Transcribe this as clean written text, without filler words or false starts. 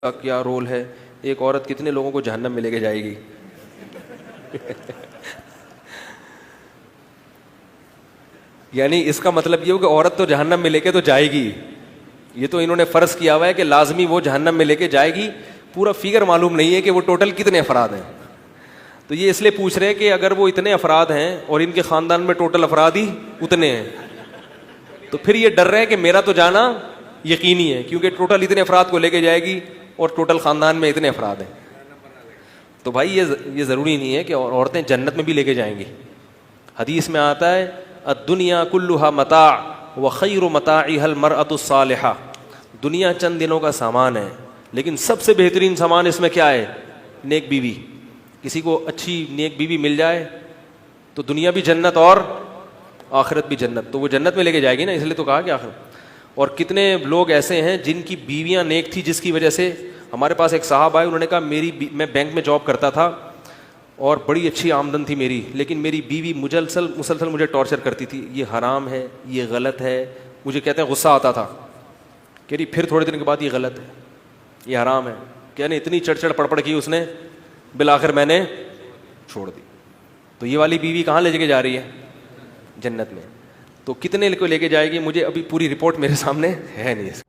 کا کیا رول ہے؟ ایک عورت کتنے لوگوں کو جہنم میں لے کے جائے گی؟ یعنی اس کا مطلب یہ ہو کہ عورت تو جہنم میں لے کے تو جائے گی، یہ تو انہوں نے فرض کیا ہوا ہے کہ لازمی وہ جہنم میں لے کے جائے گی، پورا فگر معلوم نہیں ہے کہ وہ ٹوٹل کتنے افراد ہیں. تو یہ اس لیے پوچھ رہے ہیں کہ اگر وہ اتنے افراد ہیں اور ان کے خاندان میں ٹوٹل افراد ہی اتنے ہیں تو پھر یہ ڈر رہے ہیں کہ میرا تو جانا یقینی ہے، کیونکہ ٹوٹل اتنے افراد کو لے کے جائے گی اور ٹوٹل خاندان میں اتنے افراد ہیں. تو بھائی یہ ضروری نہیں ہے کہ عورتیں جنت میں بھی لے کے جائیں گی. حدیث میں آتا ہے الدنیا کلھا متاع وخیر متاعها المرأة الصالحہ، دنیا چند دنوں کا سامان ہے لیکن سب سے بہترین سامان اس میں کیا ہے؟ نیک بیوی. کسی کو اچھی نیک بیوی مل جائے تو دنیا بھی جنت اور آخرت بھی جنت، تو وہ جنت میں لے کے جائے گی نا، اس لیے تو کہا کہ آخرت. اور کتنے لوگ ایسے ہیں جن کی بیویاں نیک تھی جس کی وجہ سے، ہمارے پاس ایک صاحب آئے، انہوں نے کہا میں بینک میں جاب کرتا تھا اور بڑی اچھی آمدن تھی میری، لیکن میری بیوی مسلسل مجھے ٹارچر کرتی تھی، یہ حرام ہے، یہ غلط ہے. مجھے کہتے ہیں غصہ آتا تھا، کہہ رہی پھر تھوڑے دن کے بعد یہ غلط ہے، یہ حرام ہے. کہنے اتنی چڑ پڑ کی اس نے، بالآخر میں نے چھوڑ دی. تو یہ والی بیوی کہاں لے کے جا رہی ہے؟ جنت میں. تو کتنے کو لے کے جائے گی؟ مجھے ابھی پوری رپورٹ میرے سامنے ہے نہیں.